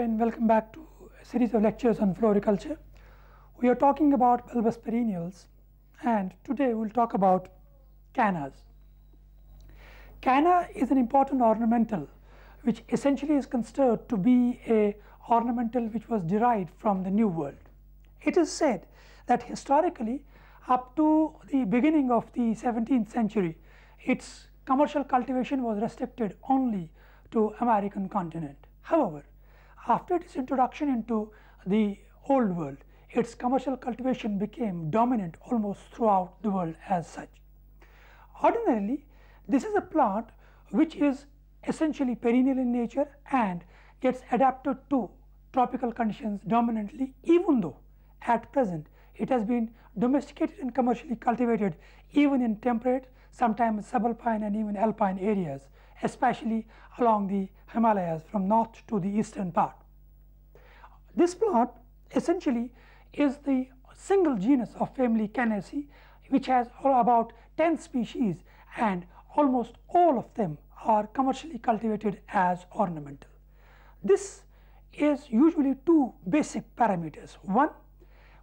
and welcome back to a series of lectures on floriculture. We are talking about bulbous perennials, and today we will talk about cannas. Canna is an important ornamental which essentially is considered to be a ornamental which was derived from the New World. It is said that historically up to the beginning of the 17th century, its commercial cultivation was restricted only to American continent. However, after its introduction into the Old World, its commercial cultivation became dominant almost throughout the world as such. Ordinarily, this is a plant which is essentially perennial in nature and gets adapted to tropical conditions dominantly, even though at present it has been domesticated and commercially cultivated even in temperate, sometimes subalpine and even alpine areas, especially along the Himalayas from north to the eastern part. This plant essentially is the single genus of family Cannaceae, which has about 10 species, and almost all of them are commercially cultivated as ornamental. This is usually two basic parameters. One,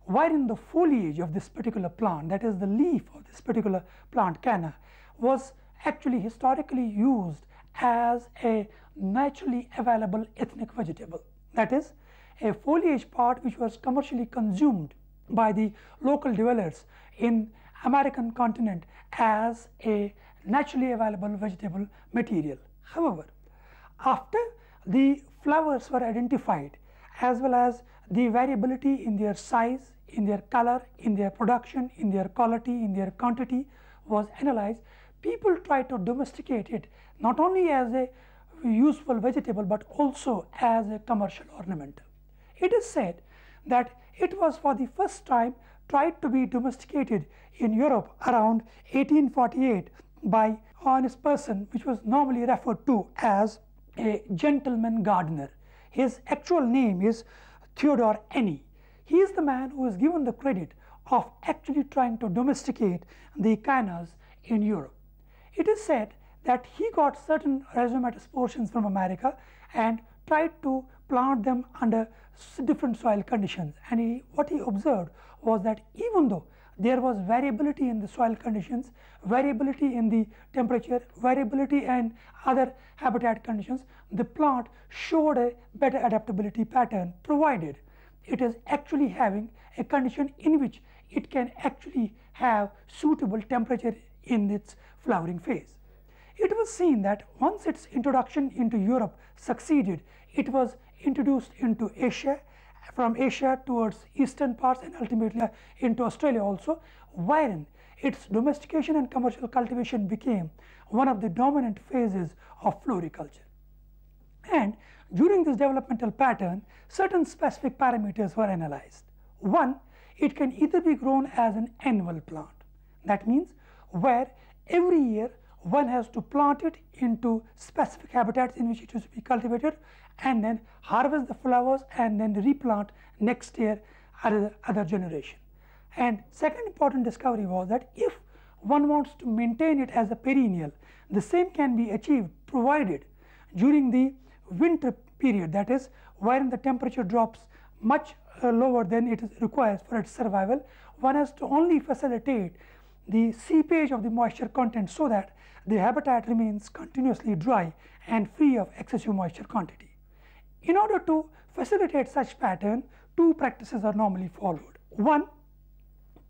wherein the foliage of this particular plant, that is the leaf of this particular plant canna, was actually historically used as a naturally available ethnic vegetable. That is, a foliage part which was commercially consumed by the local dwellers in American continent as a naturally available vegetable material. However, after the flowers were identified, as well as the variability in their size, in their color, in their production, in their quality, in their quantity was analyzed, people tried to domesticate it not only as a useful vegetable but also as a commercial ornamental. It is said that it was for the first time tried to be domesticated in Europe around 1848 by an honest person which was normally referred to as a gentleman gardener. His actual name is Theodore Any. He is the man who is given the credit of actually trying to domesticate the cannas in Europe. It is said that he got certain rhizomatous portions from America and tried to plant them under different soil conditions, and what he observed was that even though there was variability in the soil conditions, variability in the temperature, variability and other habitat conditions, the plant showed a better adaptability pattern, provided it is actually having a condition in which it can actually have suitable temperature in its flowering phase. It was seen that once its introduction into Europe succeeded, it was introduced into Asia, from Asia towards eastern parts, and ultimately into Australia also, wherein its domestication and commercial cultivation became one of the dominant phases of floriculture. And during this developmental pattern, certain specific parameters were analyzed. One, it can either be grown as an annual plant. That means where every year one has to plant it into specific habitats in which it is to be cultivated, and then harvest the flowers and then replant next year other generation. And second important discovery was that if one wants to maintain it as a perennial, the same can be achieved provided during the winter period, that is wherein the temperature drops much lower than it requires for its survival, one has to only facilitate the seepage of the moisture content so that the habitat remains continuously dry and free of excessive moisture quantity. In order to facilitate such pattern, two practices are normally followed. One,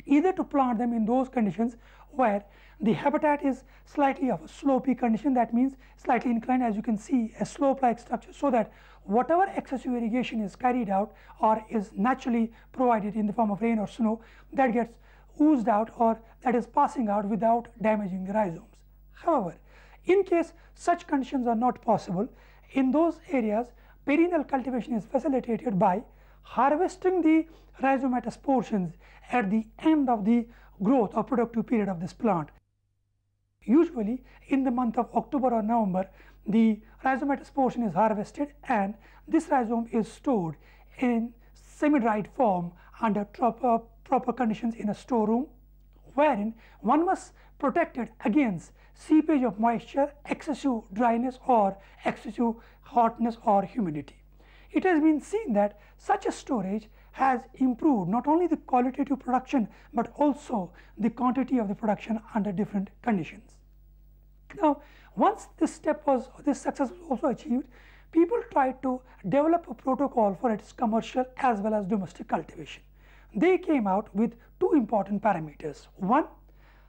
either to plant them in those conditions where the habitat is slightly of a slopy condition, that means slightly inclined, as you can see, a slope like structure, so that whatever excessive irrigation is carried out or is naturally provided in the form of rain or snow, that gets oozed out or that is passing out without damaging the rhizomes. However, in case such conditions are not possible, in those areas perennial cultivation is facilitated by harvesting the rhizomatous portions at the end of the growth or productive period of this plant. Usually in the month of October or November, the rhizomatous portion is harvested and this rhizome is stored in semi-dried form under proper conditions in a storeroom, wherein one must protect it against seepage of moisture, excessive dryness or excessive hotness or humidity. it has been seen that such a storage has improved not only the qualitative production, but also the quantity of the production under different conditions. Now, once this success was also achieved, people tried to develop a protocol for its commercial as well as domestic cultivation. They came out with two important parameters: one,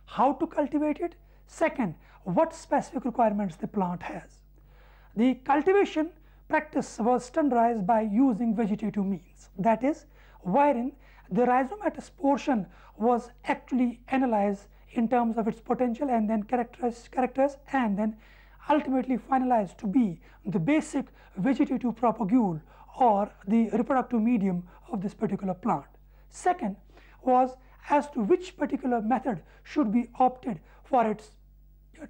how to cultivate it; second, what specific requirements the plant has. The cultivation practice was standardized by using vegetative means, that is, wherein the rhizomatous portion was actually analyzed in terms of its potential and then characters and then ultimately finalized to be the basic vegetative propagule or the reproductive medium of this particular plant. Second was as to which particular method should be opted for its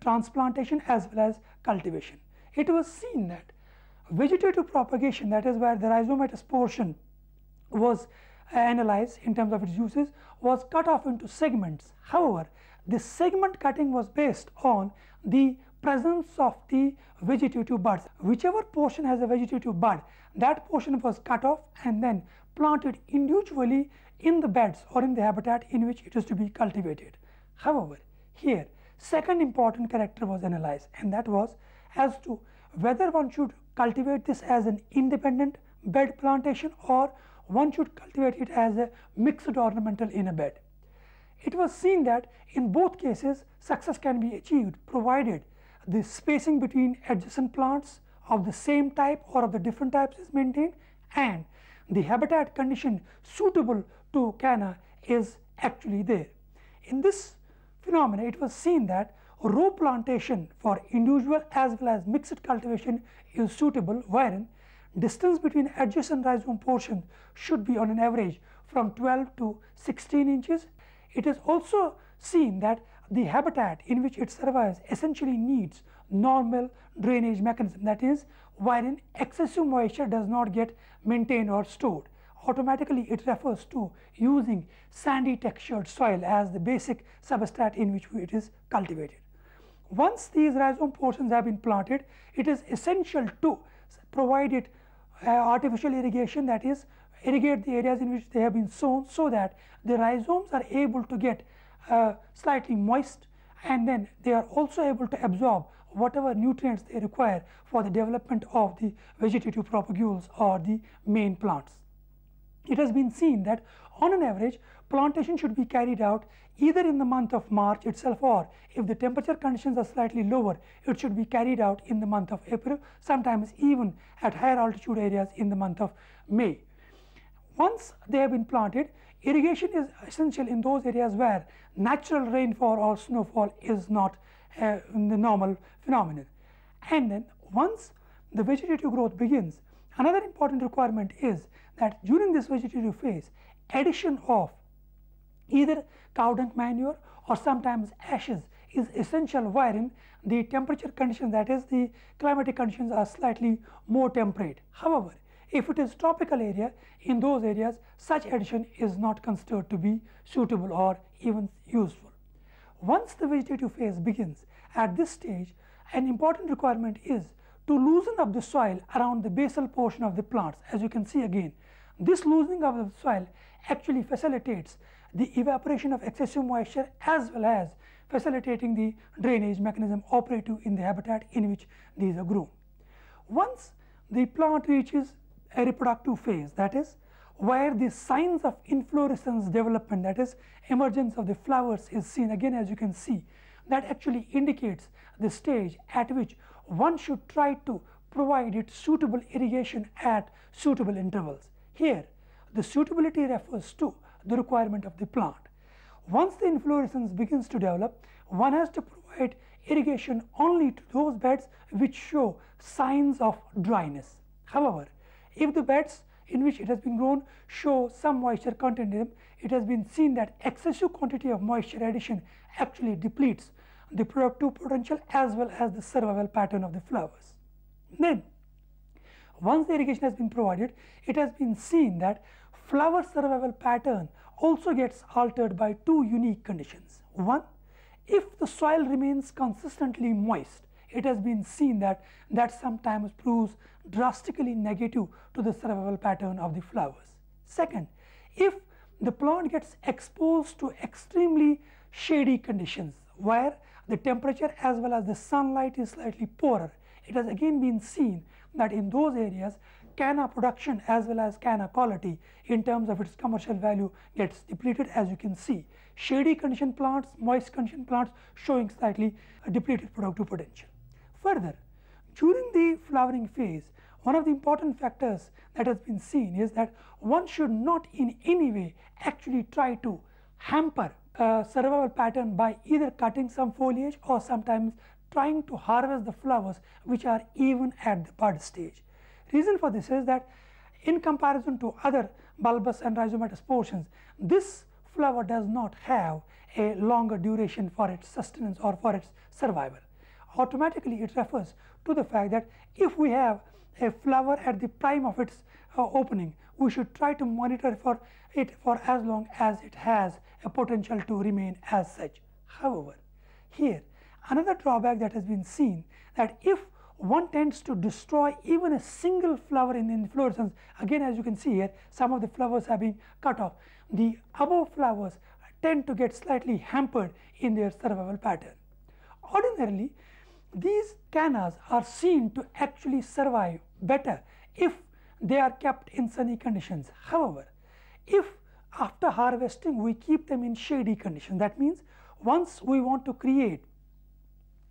transplantation as well as cultivation. It was seen that vegetative propagation, that is where the rhizomatous portion was analyzed in terms of its uses, was cut off into segments. However, this segment cutting was based on the presence of the vegetative buds. Whichever portion has a vegetative bud, that portion was cut off and then planted individually in the beds or in the habitat in which it is to be cultivated. However, here second important character was analyzed, and that was as to whether one should cultivate this as an independent bed plantation or one should cultivate it as a mixed ornamental in a bed. It was seen that in both cases success can be achieved provided the spacing between adjacent plants of the same type or of the different types is maintained and the habitat condition suitable to canna is actually there. In this phenomena, it was seen that row plantation for individual as well as mixed cultivation is suitable, wherein distance between adjacent rhizome portions should be on an average from 12 to 16 inches. It is also seen that the habitat in which it survives essentially needs normal drainage mechanism, that is, wherein excessive moisture does not get maintained or stored. Automatically it refers to using sandy textured soil as the basic substrate in which it is cultivated. Once these rhizome portions have been planted, it is essential to provide it artificial irrigation, that is, irrigate the areas in which they have been sown so that the rhizomes are able to get slightly moist and then they are also able to absorb whatever nutrients they require for the development of the vegetative propagules or the main plants. It has been seen that on an average plantation should be carried out either in the month of March itself, or if the temperature conditions are slightly lower, it should be carried out in the month of April, sometimes even at higher altitude areas in the month of May. Once they have been planted, irrigation is essential in those areas where natural rainfall or snowfall is not the normal phenomenon. And then once the vegetative growth begins, another important requirement is that during this vegetative phase, addition of either cow dung manure or sometimes ashes is essential, wherein the temperature conditions, that is, the climatic conditions are slightly more temperate. However, if it is tropical area, in those areas such addition is not considered to be suitable or even useful. Once the vegetative phase begins, at this stage an important requirement is to loosen up the soil around the basal portion of the plants. As you can see again, this loosening of the soil actually facilitates the evaporation of excessive moisture as well as facilitating the drainage mechanism operative in the habitat in which these are grown. Once the plant reaches a reproductive phase, that is, where the signs of inflorescence development, that is, emergence of the flowers is seen, again as you can see, that actually indicates the stage at which one should try to provide it suitable irrigation at suitable intervals. Here the suitability refers to the requirement of the plant. Once the inflorescence begins to develop, one has to provide irrigation only to those beds which show signs of dryness. However, if the beds in which it has been grown show some moisture content in them, it has been seen that excessive quantity of moisture addition actually depletes the productive potential as well as the survival pattern of the flowers. Then, once the irrigation has been provided, it has been seen that flower survival pattern also gets altered by two unique conditions. One, if the soil remains consistently moist, it has been seen that sometimes proves drastically negative to the survival pattern of the flowers. Second, if the plant gets exposed to extremely shady conditions where the temperature as well as the sunlight is slightly poorer, it has again been seen that in those areas canna production as well as canna quality in terms of its commercial value gets depleted. As you can see, shady condition plants, moist condition plants showing slightly depleted productive potential. Further, during the flowering phase, one of the important factors that has been seen is that one should not in any way actually try to hamper survival pattern by either cutting some foliage or sometimes trying to harvest the flowers which are even at the bud stage. Reason for this is that in comparison to other bulbous and rhizomatous portions, this flower does not have a longer duration for its sustenance or for its survival. Automatically it refers to the fact that if we have a flower at the prime of its opening, we should try to monitor for it for as long as it has a potential to remain as such. However, here another drawback that has been seen, that if one tends to destroy even a single flower in the inflorescence, again as you can see here, some of the flowers have been cut off, the above flowers tend to get slightly hampered in their survival pattern. Ordinarily, these cannas are seen to actually survive better if they are kept in sunny conditions. However, if after harvesting we keep them in shady conditions, that means once we want to create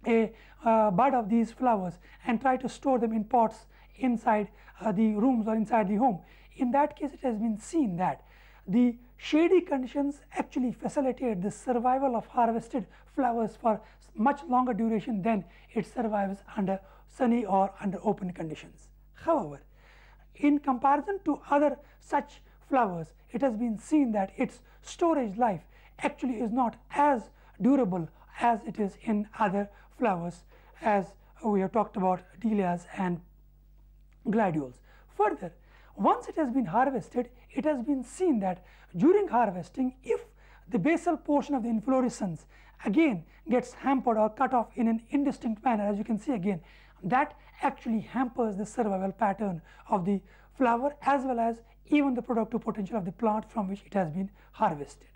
a bud of these flowers and try to store them in pots inside the rooms or inside the home, in that case it has been seen that the shady conditions actually facilitate the survival of harvested flowers for much longer duration than it survives under sunny or under open conditions. However, in comparison to other such flowers, it has been seen that its storage life actually is not as durable as it is in other flowers, as we have talked about dahlias and gladioles. Further, once it has been harvested, it has been seen that during harvesting, if the basal portion of the inflorescence again gets hampered or cut off in an indistinct manner, as you can see again, that actually hampers the survival pattern of the flower as well as even the productive potential of the plant from which it has been harvested.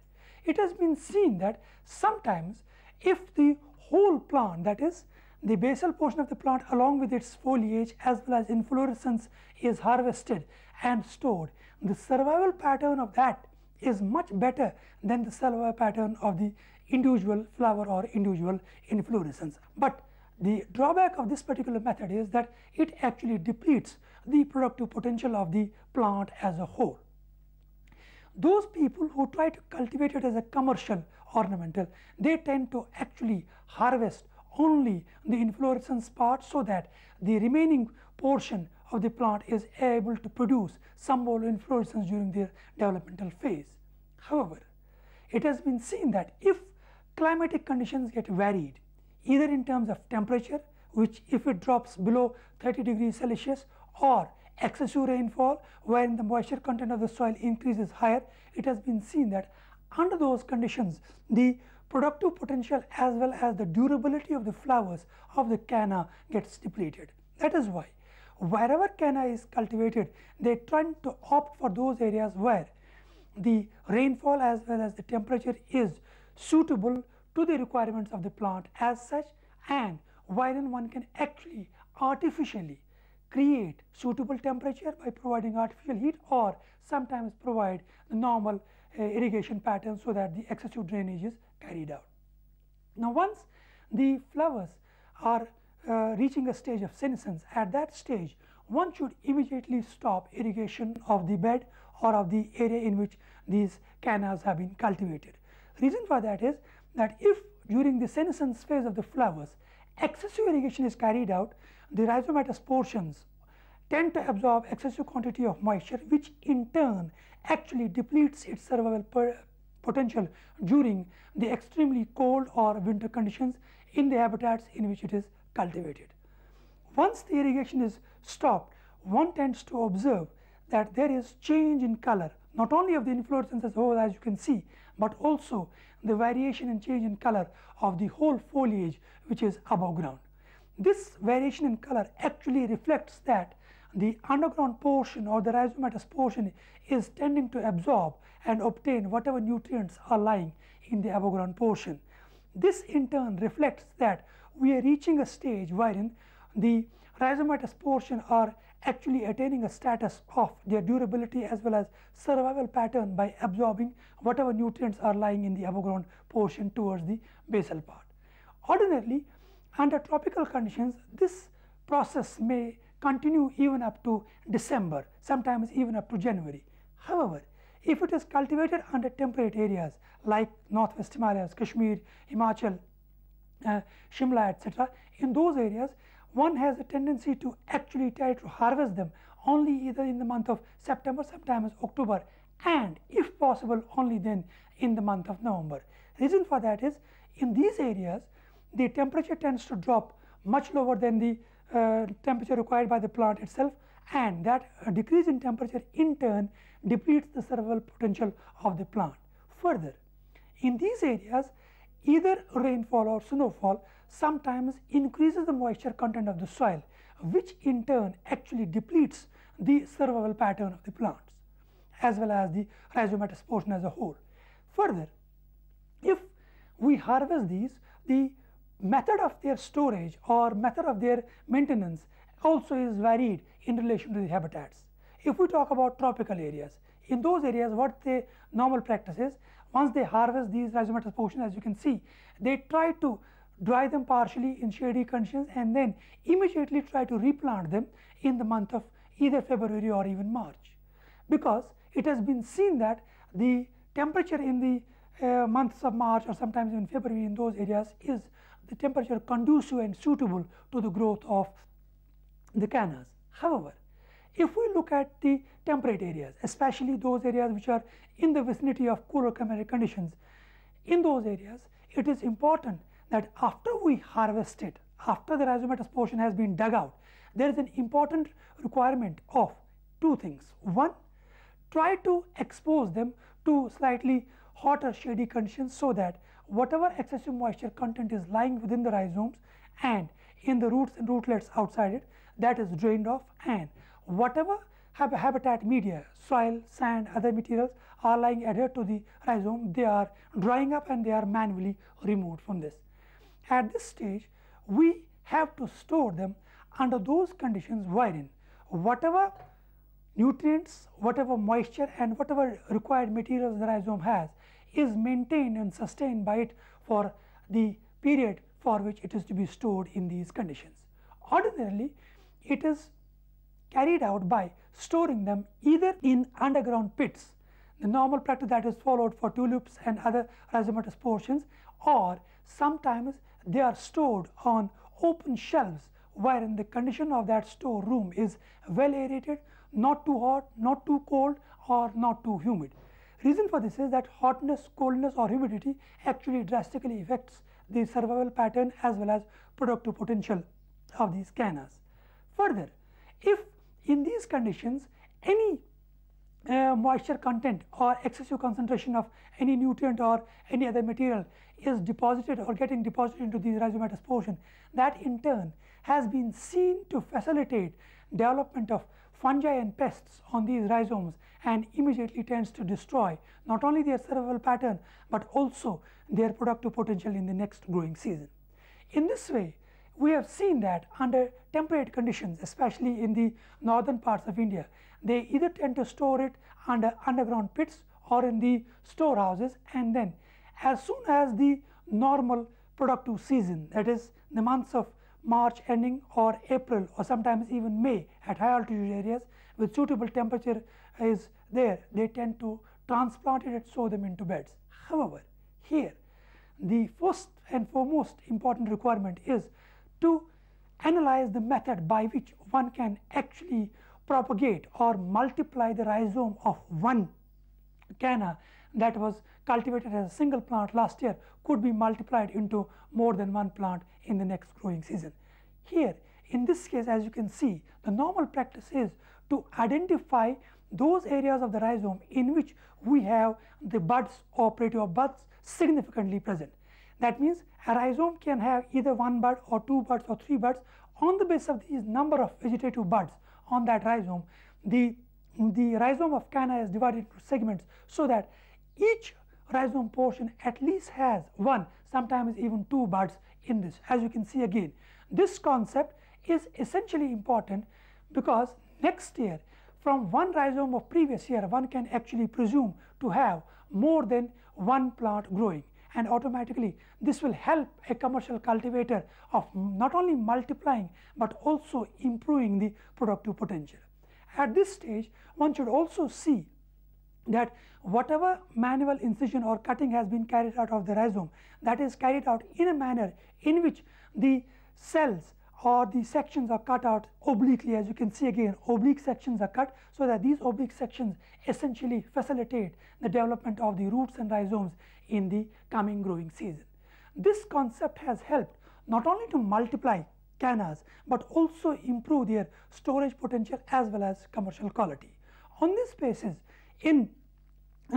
It has been seen that sometimes if the whole plant, that is the basal portion of the plant along with its foliage as well as inflorescence, is harvested and stored, the survival pattern of that is much better than the survival pattern of the individual flower or individual inflorescence. But the drawback of this particular method is that it actually depletes the productive potential of the plant as a whole. Those people who try to cultivate it as a commercial ornamental, they tend to actually harvest only the inflorescence part so that the remaining portion of the plant is able to produce some more inflorescence during their developmental phase. However, it has been seen that if climatic conditions get varied, either in terms of temperature, which if it drops below 30 degrees Celsius, or excessive rainfall wherein the moisture content of the soil increases higher, it has been seen that under those conditions the productive potential as well as the durability of the flowers of the canna gets depleted. That is why wherever canna is cultivated, they tend to opt for those areas where the rainfall as well as the temperature is suitable to the requirements of the plant as such, and wherein one can actually artificially create suitable temperature by providing artificial heat or sometimes provide the normal irrigation pattern so that the excessive drainage is carried out. Now, once the flowers are reaching a stage of senescence, at that stage one should immediately stop irrigation of the bed or of the area in which these cannas have been cultivated. Reason for that is that if during the senescence phase of the flowers excessive irrigation is carried out, the rhizomatous portions tend to absorb excessive quantity of moisture, which in turn actually depletes its survival potential during the extremely cold or winter conditions in the habitats in which it is cultivated. Once the irrigation is stopped, one tends to observe that there is change in color, not only of the inflorescence as a whole, as you can see, but also the variation and change in color of the whole foliage which is above ground. This variation in color actually reflects that the underground portion or the rhizomatous portion is tending to absorb and obtain whatever nutrients are lying in the above ground portion. This in turn reflects that we are reaching a stage wherein the rhizomatous portion are actually attaining a status of their durability as well as survival pattern by absorbing whatever nutrients are lying in the above ground portion towards the basal part. Ordinarily, under tropical conditions, this process may continue even up to December, sometimes even up to January. However, if it is cultivated under temperate areas like Northwest Himalayas, Kashmir, Himachal, Shimla, etc., in those areas one has a tendency to actually try to harvest them only either in the month of September, sometimes October, and if possible only then in the month of November. Reason for that is, in these areas the temperature tends to drop much lower than the temperature required by the plant itself, and that decrease in temperature in turn depletes the survival potential of the plant. Further, in these areas either rainfall or snowfall sometimes increases the moisture content of the soil, which in turn actually depletes the survival pattern of the plants as well as the rhizomatous portion as a whole. Further, if we harvest these, the method of their storage or method of their maintenance also is varied in relation to the habitats. If we talk about tropical areas, in those areas what the normal practice is, once they harvest these rhizomatous portions, as you can see, they try to dry them partially in shady conditions and then immediately try to replant them in the month of either February or even March, because it has been seen that the temperature in the months of March or sometimes even February in those areas is the temperature conducive and suitable to the growth of the cannas. However, if we look at the temperate areas, especially those areas which are in the vicinity of cooler climatic conditions, in those areas it is important that after we harvest it, after the rhizomatous portion has been dug out, there is an important requirement of two things. One, try to expose them to slightly hotter shady conditions so that whatever excessive moisture content is lying within the rhizomes and in the roots and rootlets outside it, that is drained off, and whatever habitat media, soil, sand, other materials are lying adhered to the rhizome, they are drying up and they are manually removed from this. At this stage, we have to store them under those conditions wherein whatever nutrients, whatever moisture and whatever required materials the rhizome has is maintained and sustained by it for the period for which it is to be stored in these conditions. Ordinarily, it is carried out by storing them either in underground pits, the normal practice that is followed for tulips and other rhizomatous portions, or sometimes they are stored on open shelves wherein the condition of that store room is well aerated, not too hot, not too cold or not too humid. Reason for this is that hotness, coldness or humidity actually drastically affects the survival pattern as well as productive potential of these cannas. Further, if in these conditions any moisture content or excessive concentration of any nutrient or any other material is deposited or getting deposited into these rhizomatous portion, that in turn has been seen to facilitate development of fungi and pests on these rhizomes and immediately tends to destroy not only their survival pattern, but also their productive potential in the next growing season. In this way, we have seen that under temperate conditions, especially in the northern parts of India, they either tend to store it under underground pits or in the storehouses, and then as soon as the normal productive season, that is the months of March ending or April or sometimes even May at high altitude areas with suitable temperature is there, they tend to transplant it and sow them into beds. However, here the first and foremost important requirement is to analyze the method by which one can actually propagate or multiply the rhizome of one canna that was cultivated as a single plant last year could be multiplied into more than one plant in the next growing season. Here in this case, as you can see, the normal practice is to identify those areas of the rhizome in which we have the buds or plateau of buds significantly present. That means a rhizome can have either 1 bud or 2 buds or 3 buds. On the basis of these number of vegetative buds on that rhizome, the rhizome of canna is divided into segments, so that each rhizome portion at least has 1, sometimes even 2 buds in this. As you can see again, this concept is essentially important, because next year from one rhizome of previous year one can actually presume to have more than one plant growing, and automatically this will help a commercial cultivator of not only multiplying but also improving the productive potential. At this stage one should also see that whatever manual incision or cutting has been carried out of the rhizome, that is carried out in a manner in which the cells or the sections are cut out obliquely. As you can see again, oblique sections are cut, so that these oblique sections essentially facilitate the development of the roots and rhizomes in the coming growing season. This concept has helped not only to multiply cannas but also improve their storage potential as well as commercial quality. On this basis, in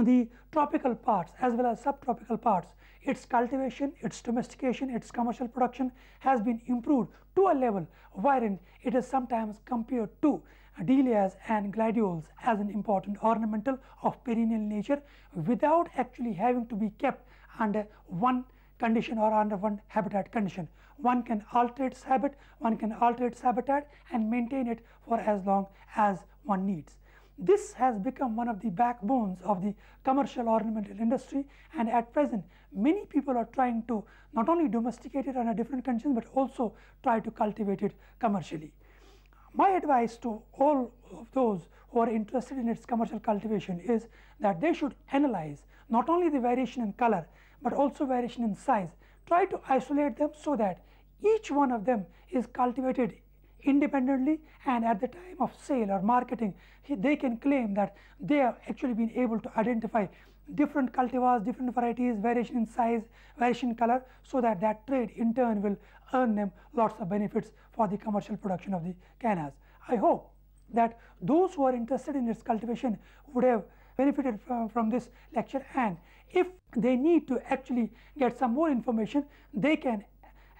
the tropical parts as well as subtropical parts, its cultivation, its domestication, its commercial production has been improved to a level wherein it is sometimes compared to dahlias and gladiols as an important ornamental of perennial nature, without actually having to be kept under one condition or under one habitat condition. One can alter its habit, one can alter its habitat and maintain it for as long as one needs. This has become one of the backbones of the commercial ornamental industry, and at present many people are trying to not only domesticate it under different conditions but also try to cultivate it commercially. My advice to all of those who are interested in its commercial cultivation is that they should analyze not only the variation in color but also variation in size. Try to isolate them so that each one of them is cultivated independently, and at the time of sale or marketing they can claim that they have actually been able to identify different cultivars, different varieties, variation in size, variation in color, so that that trade in turn will earn them lots of benefits for the commercial production of the cannas. I hope that those who are interested in its cultivation would have benefited from this lecture, and if they need to actually get some more information, they can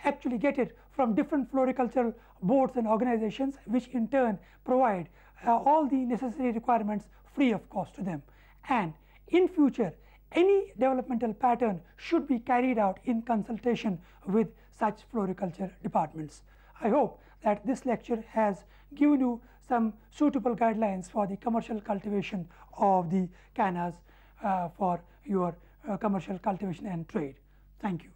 actually get it from different floricultural boards and organizations, which in turn provide all the necessary requirements free of cost to them. And in future, any developmental pattern should be carried out in consultation with such floriculture departments. I hope that this lecture has given you some suitable guidelines for the commercial cultivation of the cannas for your commercial cultivation and trade. Thank you.